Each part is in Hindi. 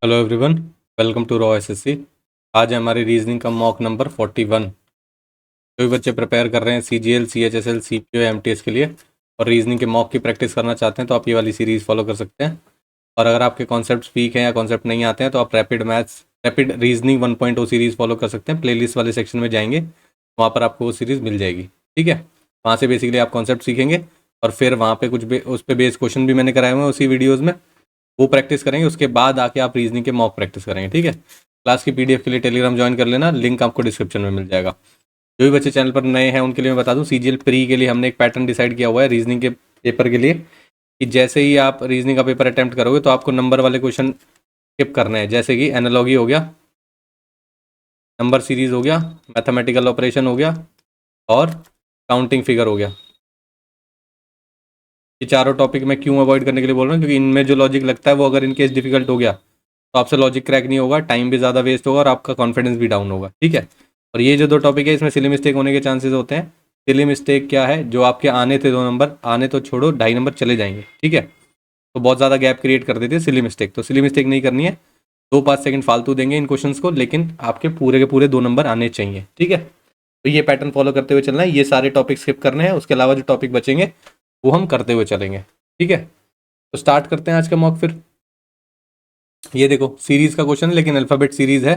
Hello everyone, welcome to raw SSC. आज है हमारी रीजनिंग का मॉक नंबर 41। जो भी बच्चे प्रिपेयर कर रहे हैं सीजीएल, सीएचएसएल, सीपीओ, एमटीएस के लिए और रीजनिंग के मॉक की प्रैक्टिस करना चाहते हैं तो आप ये वाली सीरीज़ फॉलो कर सकते हैं। और अगर आपके कॉन्सेप्ट वीक हैं या कॉन्सेप्ट नहीं आते हैं तो आप rapid maths, rapid reasoning 1.0 series follow कर सकते हैं। प्लेलिस्ट वाले सेक्शन में जाएंगे, वहाँ पर आपको वो सीरीज़ मिल जाएगी। ठीक है, वहाँ से बेसिकली आप कॉन्सेप्ट सीखेंगे और फिर वहाँ पे कुछ उस पर बेस क्वेश्चन भी मैंने कराए हुए हैं उसी वीडियोज़ में, वो प्रैक्टिस करेंगे। उसके बाद आके आप रीजनिंग के मॉक प्रैक्टिस करेंगे। ठीक है, क्लास की पीडीएफ के लिए टेलीग्राम ज्वाइन कर लेना, लिंक आपको डिस्क्रिप्शन में मिल जाएगा। जो भी बच्चे चैनल पर नए हैं उनके लिए मैं बता दूं, सीजीएल प्री के लिए हमने एक पैटर्न डिसाइड किया हुआ है रीजनिंग के पेपर के लिए, कि जैसे ही आप रीजनिंग का पेपर अटेम्प्ट करोगे तो आपको नंबर वाले क्वेश्चन स्किप करने हैं। जैसे कि एनालॉगी हो गया, नंबर सीरीज हो गया, मैथमेटिकल ऑपरेशन हो गया और काउंटिंग फिगर हो गया। ये चारों टॉपिक मैं क्यों अवॉइड करने के लिए बोल रहा हूँ, क्योंकि इनमें जो लॉजिक लगता है वो अगर इनकेस डिफिकल्ट हो गया तो आपसे लॉजिक क्रैक नहीं होगा, टाइम भी ज़्यादा वेस्ट होगा और आपका कॉन्फिडेंस भी डाउन होगा। ठीक है, और ये जो दो टॉपिक है इसमें सिली मिस्टेक होने के चांसेस होते हैं। सिली मिस्टेक क्या है, जो आपके आने थे 2 नंबर, आने तो छोड़ो 2.5 नंबर चले जाएंगे। ठीक है, तो बहुत ज़्यादा गैप क्रिएट कर देती है सिली मिस्टेक, तो सिली मिस्टेक नहीं करनी है। 2-5 सेकंड फालतू देंगे इन क्वेश्चंस को, लेकिन आपके पूरे के पूरे 2 नंबर आने चाहिए। ठीक है, तो ये पैटर्न फॉलो करते हुए चलना है। ये सारे टॉपिक स्किप करने हैं, उसके अलावा जो टॉपिक बचेंगे वो हम करते हुए चलेंगे। ठीक है, तो स्टार्ट करते हैं आज का मॉक फिर। ये देखो सीरीज का क्वेश्चन है लेकिन अल्फाबेट सीरीज है,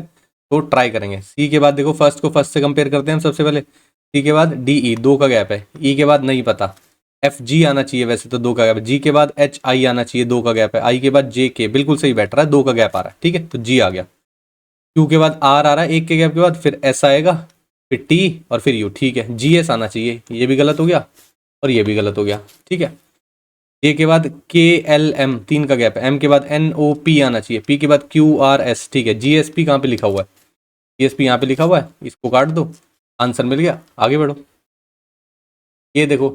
तो ट्राई करेंगे। सी के बाद देखो फर्स्ट को फर्स्ट से कंपेयर करते हैं हम सबसे पहले। सी के बाद डी ई, 2 का गैप है। ई के बाद नहीं पता, एफ जी आना चाहिए वैसे तो, 2 का गैप है। जी के बाद एच आई आना चाहिए, 2 का गैप है। आई के बाद जे के, बिल्कुल सही बैठ रहा है, 2 का गैप आ रहा है। ठीक है, तो जी आ गया। क्यू के बाद आर आ रहा है 1 के गैप के बाद, फिर एस आएगा, फिर टी और फिर यू। ठीक है, जी एस आना चाहिए, ये भी गलत हो गया और ये भी गलत हो गया। ठीक है, ए के बाद के एल एम, 3 का गैप है। एम के बाद एन ओ पी आना चाहिए। पी के बाद क्यू आर एस। ठीक है, जी एस पी कहाँ पे लिखा हुआ है? जी एस पी यहाँ पे लिखा हुआ है, इसको काट दो, आंसर मिल गया। आगे बढ़ो। ये देखो,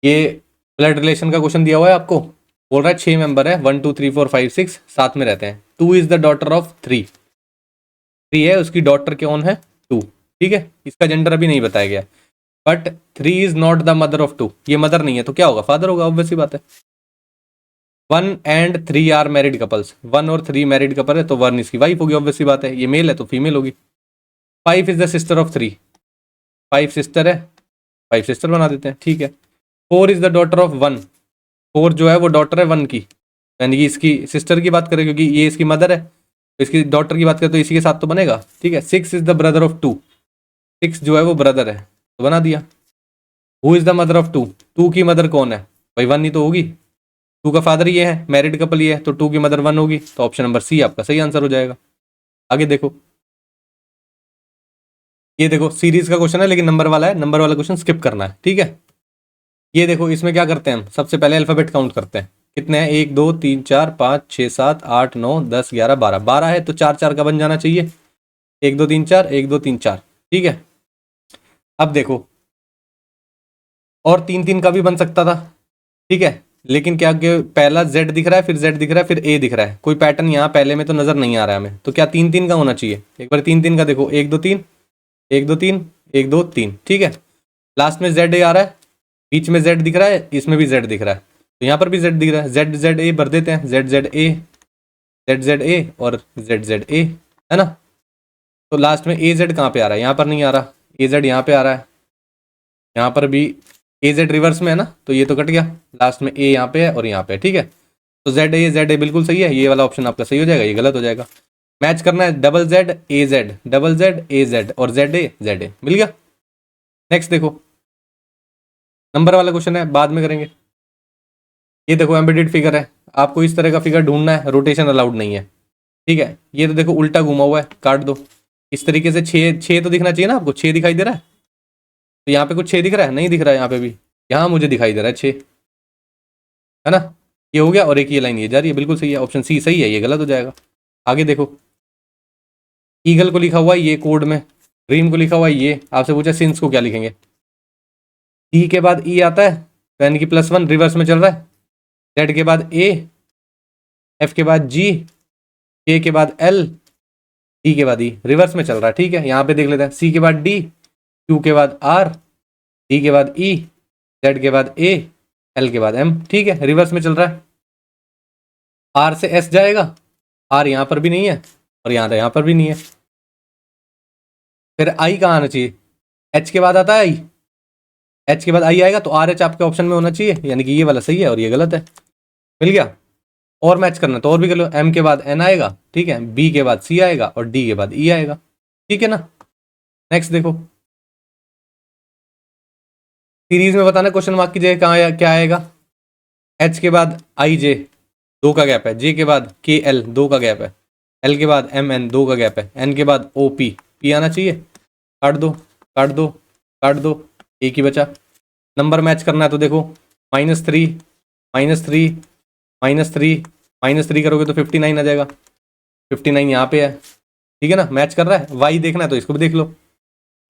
ये ब्लड रिलेशन का क्वेश्चन दिया हुआ है आपको। बोल रहा है 6 मेंबर है, 1 2 3 4 5 6 साथ में रहते हैं। 2 इज द डॉटर ऑफ 3। 3 है, उसकी डॉटर कौन है? 2। ठीक है, इसका जेंडर अभी नहीं बताया गया। But 3 is not the mother of 2, ये मदर नहीं है तो क्या होगा? फादर होगा, ऑब्वियस सी बात है। 1 and 3 आर मैरिड कपल्स, 1 और 3 मैरिड कपल है तो 1 इसकी वाइफ होगी, ऑब्वियस सी बात है। ये मेल है तो फीमेल होगी। 5 is the sister of 3, 5 sister है, 5 सिस्टर बना देते हैं। ठीक है, 4 इज द डॉटर ऑफ 1, 4 जो है वो डॉटर है 1 की, यानी कि इसकी सिस्टर की बात करें क्योंकि ये इसकी मदर है, तो इसकी डॉटर की बात करें तो इसी के साथ तो बनेगा। ठीक है, 6 इज द ब्रदर ऑफ 2, 6 जो है वो ब्रदर है तो बना दिया। Who is the mother of 2, 2 की मदर कौन है भाई? 1 ही तो होगी। 2 का फादर ये है, मैरिड कपल ये है, तो 2 की मदर 1 होगी, तो ऑप्शन नंबर सी आपका सही आंसर हो जाएगा। आगे देखो, ये देखो सीरीज का क्वेश्चन है लेकिन नंबर वाला है, नंबर वाला क्वेश्चन स्किप करना है। ठीक है, ये देखो इसमें क्या करते हैं हम, सबसे पहले अल्फाबेट काउंट करते हैं। कितने हैं? 1 2 3 4 5 6 7 8 9 10 11 12, 12 है तो 4 4 का बन जाना चाहिए। 1 2 3 4, 1 2 3 4। ठीक है, अब देखो और 3 3 का भी बन सकता था। ठीक है, लेकिन क्या कि पहला Z दिख रहा है, फिर Z दिख रहा है, फिर A दिख रहा है, कोई पैटर्न यहाँ पहले में तो नजर नहीं आ रहा है हमें, तो क्या 3 3 का होना चाहिए? एक बार 3 3 का देखो, 1 2 3, 1 2 3, 1 2 3। ठीक है, लास्ट में Z A आ रहा है, बीच में Z दिख रहा है, इसमें भी Z दिख रहा है, तो यहाँ पर भी Z दिख रहा है। Z Z A भर देते हैं, Z Z A, Z Z A और Z Z A, है ना। तो लास्ट में A Z कहाँ पे आ रहा है? यहाँ पर नहीं आ रहा। A Z यहाँ पे आ रहा है, यहाँ पर भी A Z रिवर्स में है ना, तो ये तो कट गया। लास्ट में A यहाँ पे है और यहाँ पे है। ठीक है, तो Z A बिल्कुल सही है, ये वाला ऑप्शन आपका सही हो जाएगा, ये गलत हो जाएगा। मैच करना है double Z A Z, double Z A Z और Z A मिल गया। नेक्स्ट देखो, नंबर वाला क्वेश्चन है, बाद में करेंगे। ये देखो एम्बेडेड फिगर है, आपको इस तरह का फिगर ढूंढना है, रोटेशन अलाउड नहीं है। ठीक है, ये तो देखो उल्टा घुमा हुआ है, काट दो। इस तरीके से 6 6 तो दिखना चाहिए ना आपको, 6 दिखाई दे रहा है, तो यहाँ पे कुछ 6 दिख रहा है? नहीं दिख रहा है यहाँ पे भी, यहाँ मुझे दिखाई दे रहा है 6, है ना। ये हो गया और एक ये लाइन ये जा रही है, बिल्कुल सही है, ऑप्शन सी सही है, ये गलत हो जाएगा। आगे देखो, ईगल को लिखा हुआ है ये कोड में, ड्रीम को लिखा हुआ है ये, आपसे पूछा सिंस को क्या लिखेंगे? ई के बाद ई आता है तो यानी कि +1 रिवर्स में चल रहा है। जेड के बाद ए, एफ के बाद जी, के के बाद एल, डी के बाद ई, रिवर्स में चल रहा है। ठीक है, यहाँ पे देख लेते हैं, सी के बाद डी, क्यू के बाद आर, डी के बाद ई, जेड के बाद ए, एल के बाद एम। ठीक है, रिवर्स में चल रहा है। आर से एस जाएगा, आर यहाँ पर भी नहीं है और यहाँ पर भी नहीं है। फिर आई कहाँ आना चाहिए? एच के बाद आता है आई, एच के बाद आई आएगा तो आर एच आपके ऑप्शन में होना चाहिए, यानी कि ये वाला सही है और ये गलत है। मिल गया। और मैच करना तो और भी कर लो। एम के बाद एन आएगा, ठीक है, बी के बाद सी आएगा और डी के बाद ई आएगा, ठीक है ना। नेक्स्ट देखो, सीरीज में बताना क्वेश्चन मार्क की जगह कहाँ क्या आएगा? एच के बाद आई जे 2 का गैप है, जे के बाद के एल 2 का गैप है, एल के बाद एम एन 2 का गैप है, एन के बाद ओ पी, पी आना चाहिए। काट दो काट दो काट दो, एक ही बचा। नंबर मैच करना है तो देखो -3 -3 -3 -3 करोगे तो 59 आ जाएगा। 59 यहाँ पे है, ठीक है ना, मैच कर रहा है। वाई देखना है तो इसको भी देख लो।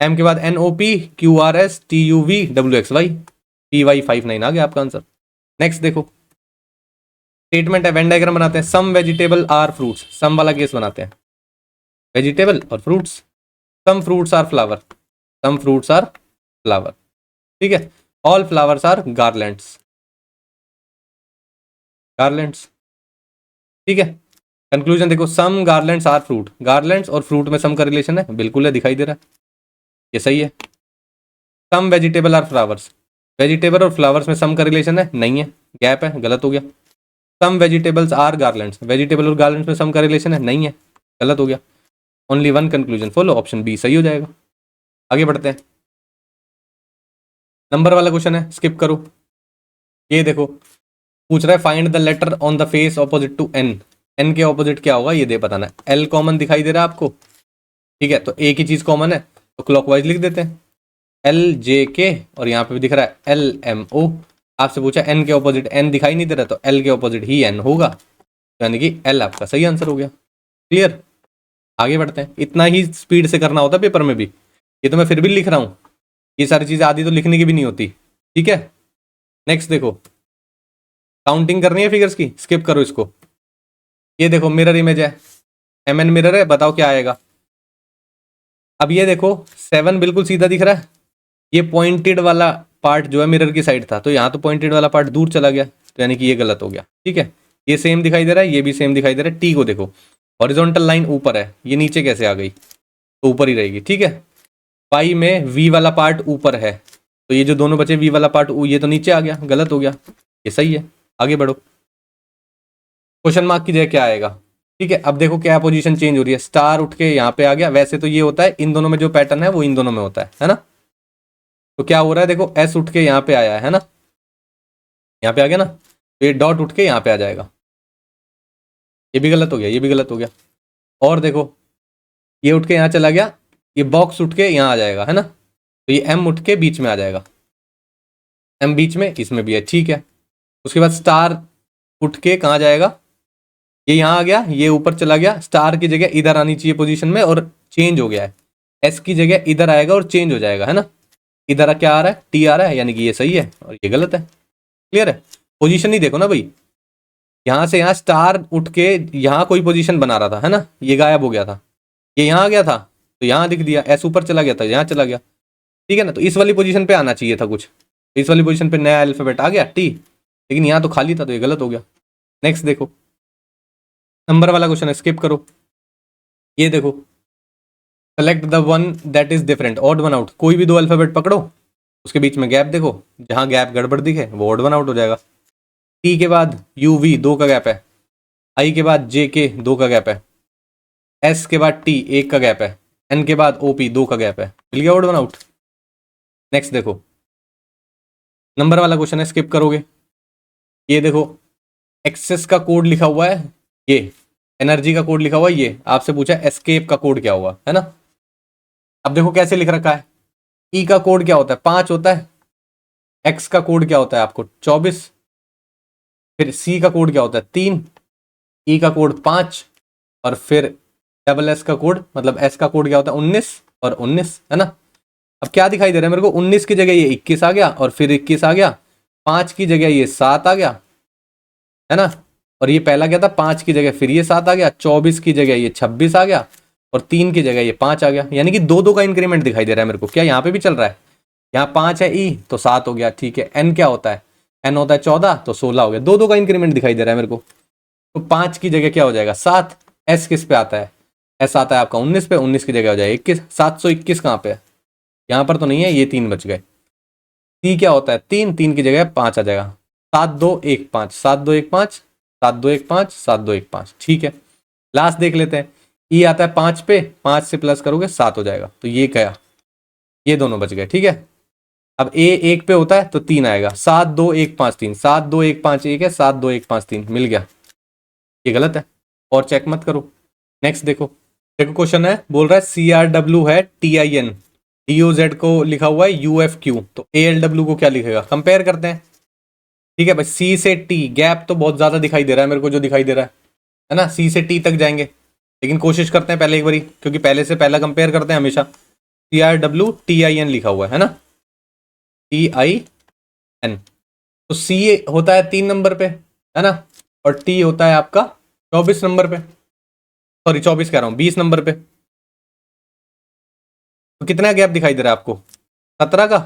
एम के बाद N O P Q R S T U V W X Y, P Y 59 आ गया आपका आंसर। नेक्स्ट देखो, स्टेटमेंट है, वेन डायग्राम बनाते हैं। Some vegetable are fruits, some वाला केस बनाते हैं, वेजिटेबल और fruits. Some fruits are flower, some fruits are flower, ठीक है। All flowers are garlands, garlands, ठीक है। कंक्लूजन देखो, some garlands are fruit, garlands और फ्रूट में सम का रिलेशन है, बिल्कुल है, दिखाई दे रहा है, ये सही है। सम वेजिटेबल आर फ्लावर्स, वेजिटेबल और फ्लावर्स में सम का रिलेशन है, नहीं है, गैप है, गलत हो गया। Some vegetables are garlands, vegetable और गार्लैंड्स में सम का रिलेशन है, नहीं है, गलत हो गया। Only one conclusion follow, option B सही हो जाएगा। आगे बढ़ते हैं, नंबर वाला क्वेश्चन है, स्किप करो। ये देखो, पूछ रहा है find the letter on the face opposite to N, N के ऑपोजिट क्या होगा ये दे बताना है। एल कॉमन दिखाई दे रहा है आपको, ठीक है, तो एक ही चीज कॉमन है तो क्लॉकवाइज लिख देते हैं, एल जे के, और यहाँ पे भी दिख रहा है एल एम ओ। आपसे पूछा एन के ऑपोजिट, एन दिखाई नहीं दे रहा तो एल के ऑपोजिट ही एन होगा, यानी कि एल आपका सही आंसर हो गया। क्लियर, आगे बढ़ते हैं। इतना ही स्पीड से करना होता है पेपर में भी, ये तो मैं फिर भी लिख रहा हूँ, ये सारी चीजें आधी तो लिखने की भी नहीं होती, ठीक है। नेक्स्ट देखो, काउंटिंग करनी है फिगर्स की, स्किप करो इसको। ये देखो मिरर इमेज है, एम एन मिरर है, बताओ क्या आएगा। अब ये देखो 7 बिल्कुल सीधा दिख रहा है, ये पॉइंटेड वाला पार्ट जो है मिरर की साइड था, तो यहाँ तो पॉइंटेड वाला पार्ट दूर चला गया, तो यानी कि ये गलत हो गया, ठीक है। ये सेम दिखाई दे रहा है, ये भी सेम दिखाई दे रहा है। टी को देखो, हॉरिजॉन्टल लाइन ऊपर है, ये नीचे कैसे आ गई, तो ऊपर ही रहेगी, ठीक है। पाई में वी वाला पार्ट ऊपर है, तो ये जो दोनों बचे वी वाला पार्ट, ये तो नीचे आ गया, गलत हो गया, ये सही है। आगे बढ़ो, क्वेश्चन मार्क की जगह क्या आएगा, ठीक है। अब देखो क्या पोजीशन चेंज हो रही है, स्टार उठ के यहाँ पे आ गया। वैसे तो ये होता है इन दोनों में जो पैटर्न है वो इन दोनों में होता है ना। तो क्या हो रहा है, देखो एस उठ के यहाँ पे आया है ना, यहाँ पे आ गया ना, तो ये डॉट उठ के यहाँ पे आ जाएगा, ये भी गलत हो गया, ये भी गलत हो गया। और देखो ये उठ के यहाँ चला गया, ये बॉक्स उठ के यहाँ आ जाएगा, है ना, तो ये एम उठ के बीच में आ जाएगा, एम बीच में, इसमें भी है, ठीक है। उसके बाद स्टार उठ के कहाँ जाएगा, ये यहाँ आ गया, ये ऊपर चला गया, स्टार की जगह इधर आनी चाहिए पोजीशन में और चेंज हो गया है, एस की जगह इधर आएगा और चेंज हो जाएगा, है ना। इधर क्या आ रहा है, टी आ रहा है, यानी कि ये सही है और ये गलत है। क्लियर है, पोजीशन ही देखो ना भाई, यहाँ से यहाँ स्टार उठ के यहाँ कोई पोजीशन बना रहा था, है ना, ये गायब हो गया था, ये यहाँ आ गया था तो यहाँ दिख दिया, एस ऊपर चला गया था, यहाँ चला गया, ठीक है ना। तो इस वाली पोजीशन पे आना चाहिए था कुछ, तो इस वाली पोजीशन पे नया अल्फाबेट आ गया टी, लेकिन यहाँ तो खाली था तो ये गलत हो गया। नेक्स्ट देखो, नंबर वाला क्वेश्चन है, स्किप करो। ये देखो, select the one that is different, odd one out, कोई भी दो अल्फाबेट पकड़ो, उसके बीच में गैप देखो, जहां गैप गड़बड़ दिखे वो ऑड वन आउट हो जाएगा। टी के बाद यू वी 2 का गैप है, आई के बाद जे के 2 का गैप है, एस के बाद टी 1 का गैप है, एन के बाद ओ पी 2 का गैप है, मिल गया ऑड वन आउट। नेक्स्ट देखो, नंबर वाला क्वेश्चन है, स्किप करोगे। ये देखो, एक्सेस का कोड लिखा हुआ है, ये एनर्जी का कोड लिखा हुआ है, ये आपसे पूछा एस्केप का कोड क्या हुआ, है ना। अब देखो कैसे लिख रखा है, ई का कोड क्या होता है, 5 होता है, एक्स का कोड क्या होता है आपको 24, फिर सी का कोड क्या होता है 3, ई का कोड 5, और फिर डबल एस का कोड, मतलब एस का कोड क्या होता है 19 और 19, है ना। अब क्या दिखाई दे रहा है मेरे को, 19 की जगह ये 21 आ गया, और फिर 21 आ गया, 5 की जगह ये 7 आ गया, है ना, और ये पहला क्या था 5 की जगह फिर ये 7 आ गया, 24 की जगह ये 26 आ गया, और 3 की जगह ये 5 आ गया, यानी कि 2-2 का इंक्रीमेंट दिखाई दे रहा है मेरे को। क्या यहाँ पे भी चल रहा है, यहाँ 5 है ई तो 7 हो गया, ठीक है। एन क्या होता है, एन होता है 14 तो 16 हो गया, 2-2 का इंक्रीमेंट दिखाई दे रहा है मेरे को। तो 5 की जगह क्या हो जाएगा 7, एस किस पे आता है, एस आता है आपका 19 पे, 19 की जगह हो जाए 21, 721 कहाँ पे है, यहाँ पर तो नहीं है, ये 3 बच गए। सी क्या होता है 3, 3 की जगह 5 आ जाएगा, 7215, 7215, 7215, 7215, ठीक है। लास्ट देख लेते हैं, ई आता है 5 पे, 5 से प्लस करोगे 7 हो जाएगा, तो ये क्या, ये दोनों बच गए, ठीक है। अब ए 1 पे होता है तो 3 आएगा, 72153, 72151 है, 72153 मिल गया, ये गलत है और चेक मत करो। नेक्स्ट देखो, देखो क्वेश्चन है, बोल रहा है CRW है TIN, DOZ को लिखा हुआ है UFQ, तो ALW को क्या लिखेगा, कंपेयर करते हैं। ठीक है भाई, C से T गैप तो बहुत ज्यादा दिखाई दे रहा है मेरे को, जो दिखाई दे रहा है ना, C से T तक जाएंगे, लेकिन कोशिश करते हैं पहले एक बारी, क्योंकि पहले से पहला कंपेयर करते हैं हमेशा। CRW TIN लिखा हुआ है ना, TIN, तो C होता है 3 नंबर पे, है ना, और T होता है आपका 24 नंबर पे, सॉरी 24 कह रहा हूं, 20 नंबर पे। तो कितना गैप दिखाई दे रहा है आपको, 17 का,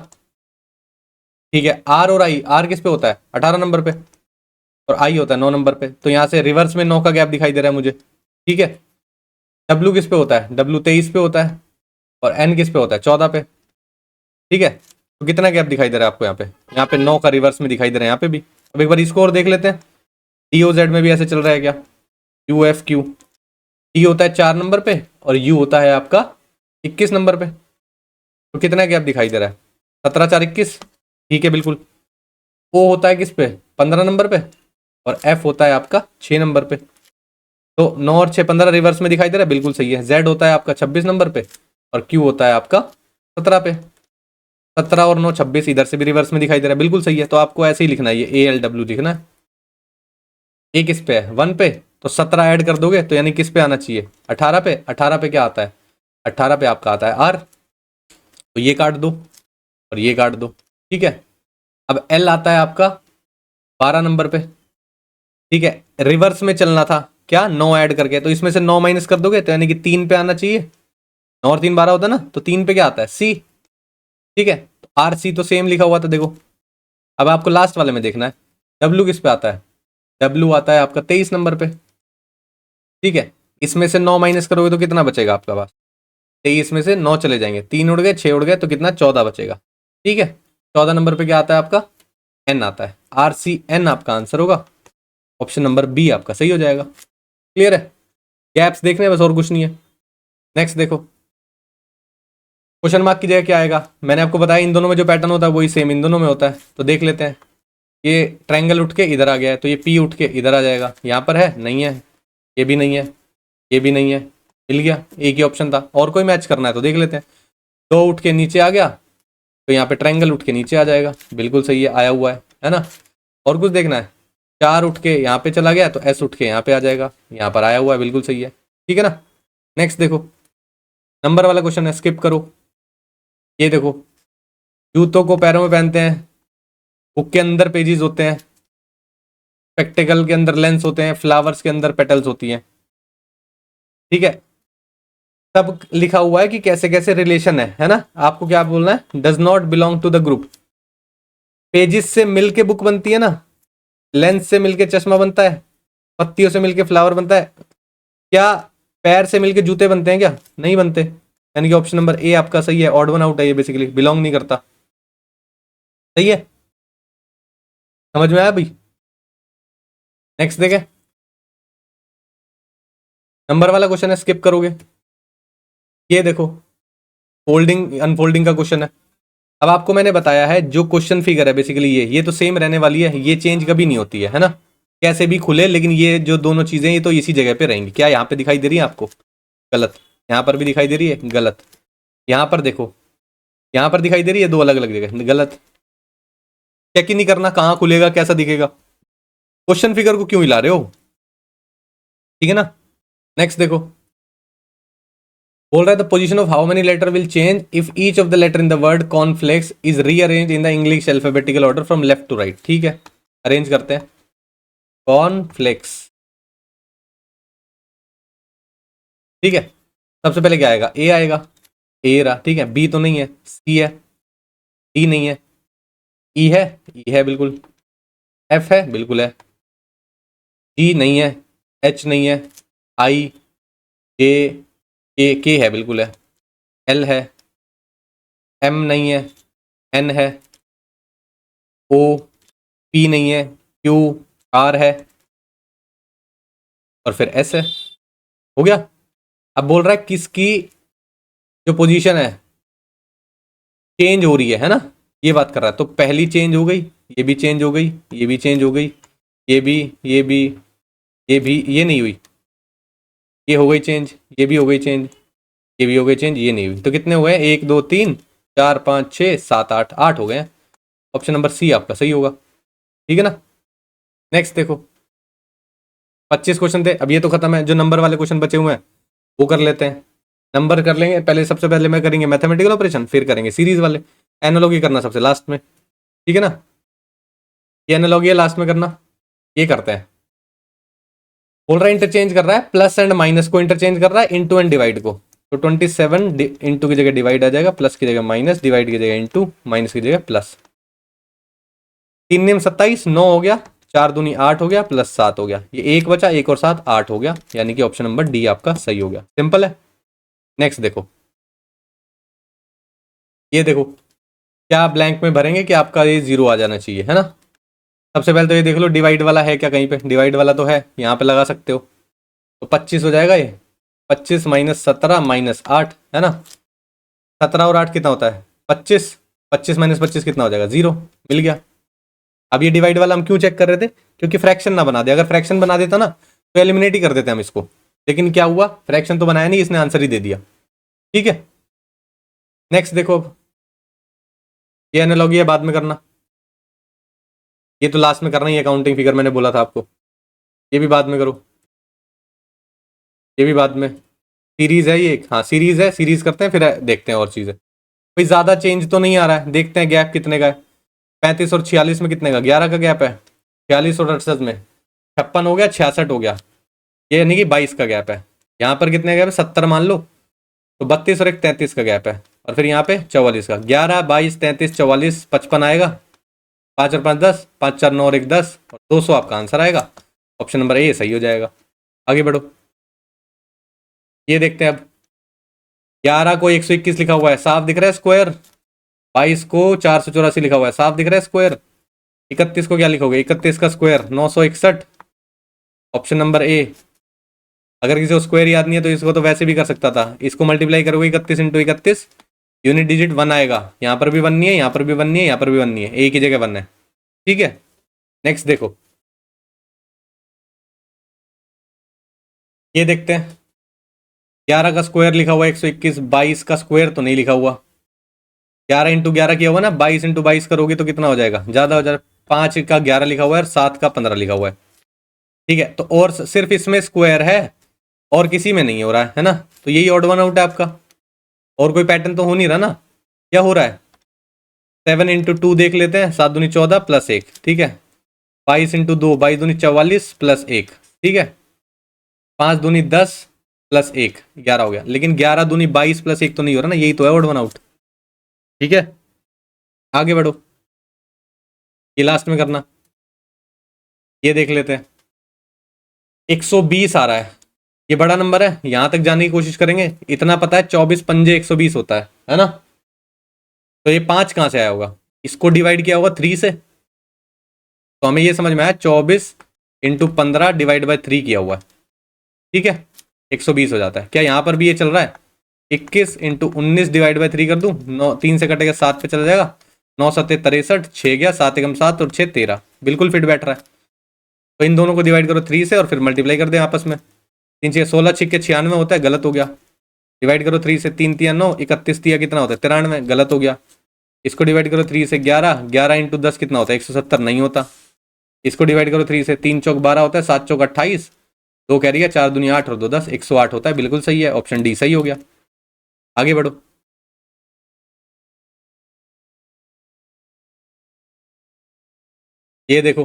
ठीक है। आर और आई, आर किस पे होता है 18 नंबर पे, और आई होता है 9 नंबर पे, तो यहां से रिवर्स में 9 का गैप दिखाई दे रहा है मुझे, ठीक है। डब्ल्यू किस पे होता है, डब्ल्यू 23 पे होता है, और एन किस पे होता है 14 पे, ठीक है। तो कितना गैप दिखाई दे रहा है आपको यहाँ पे 9 का रिवर्स में दिखाई दे रहा है यहाँ पे भी। अब एक बार इसको और देख लेते हैं, DOZ में भी ऐसे चल रहा है क्या, UFQ, टी होता है 4 नंबर पे और यू होता है आपका 21 नंबर पे, तो कितना गैप दिखाई दे रहा है, 17 4 21, ठीक है बिल्कुल। ओ होता है किस पे 15 नंबर पे, और एफ होता है आपका 6 नंबर पे, तो 9 और 6 15 रिवर्स में दिखाई दे रहा है, बिल्कुल सही है। जेड होता है आपका 26 नंबर पे, और क्यू होता है आपका 17 पे, 17 और 9 26, इधर से भी रिवर्स में दिखाई दे रहा है, बिल्कुल सही है। तो आपको ऐसे ही लिखना है, ये ALW लिखना है। ए किस पे है 1 पे, तो 17 ऐड कर दोगे तो यानी किस पे आना चाहिए 18 पे, 18 पे क्या आता है, 18 पे आपका आता है आर, तो ये काट दो और ये काट दो, ठीक है। अब एल आता है आपका 12 नंबर पे, ठीक है। रिवर्स में चलना था क्या, 9 ऐड करके, तो इसमें से 9 माइनस कर दोगे तो यानी कि 3 पे आना चाहिए, 9 और 3 12 होता है ना, तो 3 पे क्या आता है सी, ठीक है। तो आर सी तो सेम लिखा हुआ था देखो। अब आपको लास्ट वाले में देखना है, डब्ल्यू किस पे आता है, डब्ल्यू आता है आपका 23 नंबर पे, ठीक है। इसमें से 9 माइनस करोगे तो कितना बचेगा आपका पास, 23 में से 9 चले जाएंगे, 3 उड़ गए 6 उड़ गए, तो कितना 14 बचेगा, ठीक है। 14 नंबर पे क्या आता है आपका, एन आता है, RCN आपका आंसर होगा, ऑप्शन नंबर बी आपका सही हो जाएगा। क्लियर है, गैप्स देखने बस और कुछ नहीं है। नेक्स्ट देखो, क्वेश्चन मार्क की जगह क्या आएगा, मैंने आपको बताया इन दोनों में जो पैटर्न होता है वही सेम इन दोनों में होता है, तो देख लेते हैं। ये ट्रायंगल उठ के इधर आ गया है, तो ये P उठ के इधर आ जाएगा, यहाँ पर है नहीं है, ये भी नहीं है, ये भी नहीं है, मिल गया, एक ही ऑप्शन था। और कोई मैच करना है तो देख लेते हैं, 2 उठ के नीचे आ गया, तो यहाँ पे ट्रायंगल उठ के नीचे आ जाएगा, बिल्कुल सही है, आया हुआ है ना। और कुछ देखना है, 4 उठ के यहाँ पे चला गया तो S उठ के यहाँ पे आ जाएगा, यहाँ पर आया हुआ है, बिल्कुल सही है, ठीक है ना। नेक्स्ट देखो, नंबर वाला क्वेश्चन है, स्किप करो। ये देखो, जूतों को पैरों में पहनते हैं, बुक के अंदर पेजेस होते हैं, स्पेक्टेकल के अंदर लेंस होते हैं, फ्लावर्स के अंदर पेटल्स होती हैं, ठीक है। सब लिखा हुआ है कि कैसे कैसे रिलेशन है ना। आपको क्या बोलना है, does not belong to the group. Pages से मिलके बुक बनती है ना, लेंस से मिलके चश्मा बनता है, पत्तियों से मिलके फ्लावर बनता है, क्या पैर से मिलके जूते बनते हैं क्या, नहीं बनते, यानी कि ऑप्शन नंबर ए आपका सही है, ऑड वन आउट है ये, बेसिकली बिलोंग नहीं करता, सही है, समझ में आया भाई। नेक्स्ट देखें, नंबर वाला क्वेश्चन है, स्किप करोगे। ये देखो, फोल्डिंग अनफोल्डिंग का क्वेश्चन है। अब आपको मैंने बताया है जो क्वेश्चन फिगर है बेसिकली ये तो सेम रहने वाली है, ये चेंज कभी नहीं होती है ना, कैसे भी खुले, लेकिन ये जो दोनों चीजें ये तो इसी जगह पे रहेंगी। क्या यहाँ पे दिखाई दे रही है आपको, गलत, यहाँ पर भी दिखाई दे रही है, गलत, यहाँ पर देखो, यहाँ पर दिखाई दे रही है, दो अलग अलग जगह, गलत। चेक ही नहीं करना कहाँ खुलेगा कैसा दिखेगा, क्वेश्चन फिगर को क्यों हिला रहे हो, ठीक है ना। नेक्स्ट देखो, बोल रहा है the position of how many letter will change if each of the letter in the word cornflakes is rearrange in the English alphabetical order from left to right, ठीक है। अरेंज करते हैं, कॉर्नफ्लेक्स, ठीक है। सबसे पहले क्या आएगा, ए आएगा, ए रहा, ठीक है। बी तो नहीं है, सी है, डी नहीं है, ई है, ई है बिल्कुल, एफ है बिल्कुल है, जी नहीं है, एच नहीं है, आई जे के है, बिल्कुल है, एल है, एम नहीं है, एन है, ओ पी नहीं है, क्यू आर है और फिर एस है। हो गया। अब बोल रहा है किसकी जो पोजीशन है चेंज हो रही है ना, ये बात कर रहा है। तो पहली चेंज हो गई, ये भी चेंज हो गई, ये भी चेंज हो गई, ये भी, ये भी, ये भी, ये नहीं हुई, ये हो गई चेंज, ये भी हो गई चेंज, ये भी हो गई चेंज, ये नहीं हुई। तो कितने हुए? 1 2 3 4 5 6 7 8, 8 हो गए हैं। ऑप्शन नंबर सी आपका सही होगा। ठीक है ना। नेक्स्ट देखो, 25 क्वेश्चन थे, अब ये तो खत्म है। जो नंबर वाले क्वेश्चन बचे हुए हैं वो कर लेते हैं। नंबर कर लेंगे पहले, सबसे पहले मैं करेंगे मैथमेटिकल ऑपरेशन, फिर करेंगे सीरीज वाले। एनालॉगी करना सबसे लास्ट में, ठीक है ना। ये एनालॉगी है लास्ट में करना, ये करते हैं। बोल रहा है इंटरचेंज कर रहा है, प्लस एंड माइनस को इंटरचेंज कर रहा है इंटू एंड डिवाइड को। तो 27 इंटू की जगह डिवाइड आ जाएगा, प्लस की जगह माइनस, डिवाइड की जगह इंटू, माइनस की जगह प्लस। 3 नियम 27, 9 हो गया, 4 दूनी 8 हो गया, प्लस 7 हो गया, ये 1 बचा, 1 और 7 8 हो गया, यानी कि ऑप्शन नंबर डी आपका सही हो गया। सिंपल है। नेक्स्ट देखो, ये देखो क्या आप ब्लैंक में भरेंगे कि आपका ये जीरो आ जाना चाहिए, है ना। सबसे पहले तो ये देख लो डिवाइड वाला है क्या कहीं पे, डिवाइड वाला तो है, यहाँ पे लगा सकते हो। तो 25 हो जाएगा ये, 25 माइनस 17 माइनस 8, है ना। 17 और 8 कितना होता है? 25, 25 माइनस 25 कितना हो जाएगा? 0। मिल गया। अब ये डिवाइड वाला हम क्यों चेक कर रहे थे? क्योंकि फ्रैक्शन ना बना दे। अगर फ्रैक्शन बना देता ना तो एलिमिनेट ही कर देते हम इसको, लेकिन क्या हुआ, फ्रैक्शन तो बनाया नहीं, इसने आंसर ही दे दिया। ठीक है। नेक्स्ट देखो, ये एनालॉगी है बाद में करना, ये तो लास्ट में करना ही है, काउंटिंग फिगर मैंने बोला था आपको। ये भी बाद में करो, ये भी बाद में। सीरीज है ये एक, हाँ सीरीज है, सीरीज करते हैं फिर देखते हैं और चीज़ें। भाई ज़्यादा चेंज तो नहीं आ रहा है, देखते हैं गैप कितने का है। 35 और 46 में कितने का? 11 का गैप है। 46 और 68 में 56 हो गया, 66 हो गया, ये यानी कि 22 का गैप है। यहाँ पर कितने गैप है? 70 मान लो, तो 32 और एक 33 का गैप है। और फिर यहाँ पे 44 का, 11 22 33 44 55 आएगा। 5 और 5 10, 5 4 9 और 1 10, और 200 आपका आंसर आएगा। ऑप्शन नंबर ए सही हो जाएगा। आगे बढ़ो, ये देखते हैं अब। 11 को 121 लिखा हुआ है, साफ दिख रहा है स्क्वायर। 22 को 484 लिखा हुआ है, साफ दिख रहा है स्क्वायर। 31 को क्या लिखोगे? 31 का स्क्वायर 961। Option number A. अगर किसी को स्क्वायर याद नहीं है तो इसको तो वैसे भी कर सकता था, इसको मल्टीप्लाई करोगे 31 इंटू 31, यूनिट डिजिट 1 आएगा। यहाँ पर भी 1 नहीं है, यहाँ पर भी 1 नहीं है, यहाँ पर भी 1 नहीं है, एक ही जगह 1 है। ठीक है। नेक्स्ट देखो, ये देखते हैं। 11 का स्क्वायर लिखा हुआ है 121, 22 का स्क्वायर तो नहीं लिखा हुआ। 11 इंटू 11 किया हुआ ना, 22 इंटू 22 करोगे तो कितना हो जाएगा? ज़्यादा हो जाएगा। 5 का 11 लिखा हुआ है और 7 का 15 लिखा हुआ है। ठीक है, तो और सिर्फ इसमें स्क्वायर है और किसी में नहीं हो रहा है ना, तो यही ऑड वन आउट है आपका। और कोई पैटर्न तो हो नहीं रहा ना। क्या हो रहा है? 7 इंटू 2 देख लेते हैं, 7 दूनी 14 प्लस 1, ठीक है। 22 इंटू 2, 22 दूनी 44 प्लस 1, ठीक है। 5 दूनी 10 प्लस 1, 11 हो गया। लेकिन 11 दूनी 22 प्लस 1 तो नहीं हो रहा ना, यही तो है ऑड वन आउट। ठीक है, आगे बढ़ो, ये लास्ट में करना। ये देख लेते हैं, 120 आ रहा है, ये बड़ा नंबर है, यहां तक जाने की कोशिश करेंगे। इतना पता है 24 पंजे 120 होता है ना। तो ये 5 कहां से आया होगा? इसको डिवाइड किया होगा 3 से, तो हमें ये समझ में आया 24 इंटू 15 डिवाइड बाई 3 किया हुआ है। ठीक है, 120 हो जाता है। क्या यहाँ पर भी ये चल रहा है? 21 इंटू 19 डिवाइड बाई 3 कर दूं, 9 3 से कटेगा 7 पे चला जाएगा, 9 7 63, 6 गया, 7 एकम 7 और 6 13, बिल्कुल फिट बैठ रहा है। तो इन दोनों को डिवाइड करो 3 से और फिर मल्टीप्लाई कर दें आपस में। 3 6 16 6 96 होता है, गलत हो गया। डिवाइड करो 3 से, 3 3 9, 31 3 कितना होता है? 93, गलत हो गया। इसको डिवाइड करो 3 से, 11 11 इंटू 10 कितना होता है? 170, नहीं होता। इसको डिवाइड करो 3 से, 3 चौक 12 होता है, 7 चौक 28, 2 कैरी है, 4 दूनी 8 और 2 10, 108 होता है, बिल्कुल सही है। ऑप्शन डी सही हो गया। आगे बढ़ो, ये देखो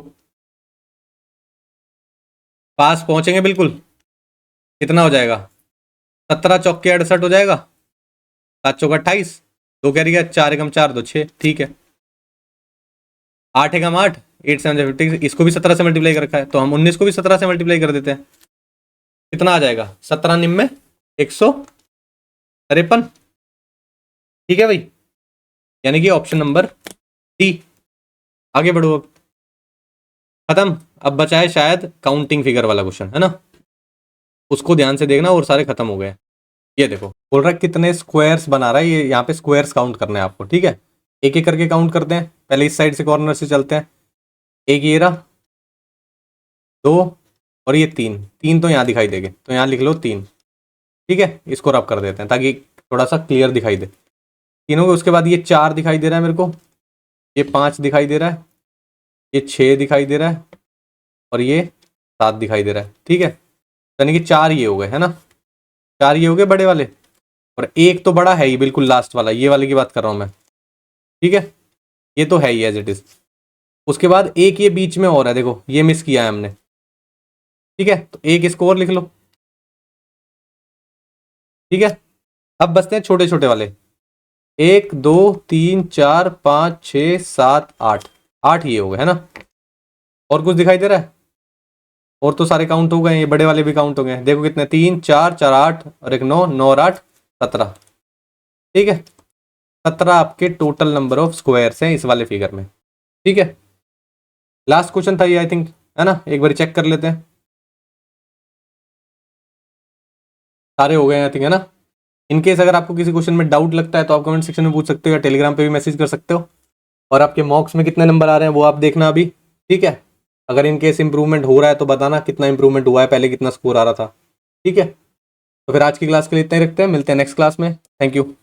पास पहुंचेंगे बिल्कुल। कितना हो जाएगा? 17 चौके 68 हो जाएगा, 7 चौक 28, 2 कैरी है, 4 एकम 4 2 6, ठीक है। 8 एकम 8, 8 7 50, इसको भी 17 से मल्टीप्लाई कर रखा है, तो हम 19 को भी 17 से मल्टीप्लाई कर देते हैं। कितना आ जाएगा? 17 निम में 153। ठीक है भाई, यानी कि ऑप्शन नंबर डी। आगे बढ़ो, अब खत्म। अब बचा है शायद काउंटिंग फिगर वाला क्वेश्चन, है ना, उसको ध्यान से देखना, और सारे खत्म हो गए। ये देखो बोल रहा है कितने स्क्वायर्स बना रहा है ये, यहाँ पे स्क्वायर्स काउंट करना है आपको। ठीक है, एक एक करके काउंट करते हैं। पहले इस साइड से कॉर्नर से चलते हैं। एक ये रहा, 2 और ये 3, 3 तो यहाँ दिखाई देंगे, तो यहाँ लिख लो 3। ठीक है, इसको रब कर देते हैं ताकि थोड़ा सा क्लियर दिखाई दे। तीनों के उसके बाद ये 4 दिखाई दे रहा है मेरे को, ये 5 दिखाई दे रहा है, ये 6 दिखाई दे रहा है, और ये 7 दिखाई दे रहा है। ठीक है, यानी कि 4 ये हो गए, है ना, 4 ये हो गए बड़े वाले, और एक तो बड़ा है ही बिल्कुल लास्ट वाला, ये वाले की बात कर रहा हूँ मैं। ठीक है, ये तो है ही एज इट इज। उसके बाद एक ये बीच में और है, देखो ये मिस किया है हमने। ठीक है, तो एक इसको और लिख लो। ठीक है, अब बचते हैं छोटे छोटे वाले। 1 2 3 4 5 6 7 8, 8 ये हो गए, है ना। और कुछ दिखाई दे रहा है? और तो सारे काउंट हो गए, ये बड़े वाले भी काउंट हो गए। देखो कितने, 3 4 4 8 और एक 9, 9 और 8 17। ठीक है, 17 आपके टोटल नंबर ऑफ स्क्वायर्स हैं इस वाले फिगर में। ठीक है, लास्ट क्वेश्चन था ये आई थिंक, है ना, एक बार चेक कर लेते हैं। सारे हो गए आई थिंक, है ना। इनकेस अगर आपको किसी क्वेश्चन में डाउट लगता है तो आप कमेंट सेक्शन में पूछ सकते हो, या टेलीग्राम पे भी मैसेज कर सकते हो। और आपके मॉक्स में कितने नंबर आ रहे हैं वो आप देखना अभी। ठीक है, अगर इनकेस इंप्रूवमेंट हो रहा है तो बताना कितना इंप्रूवमेंट हुआ है, पहले कितना स्कोर आ रहा था। ठीक है, तो फिर आज की क्लास के लिए इतना ही रखते हैं, मिलते हैं नेक्स्ट क्लास में। Thank you.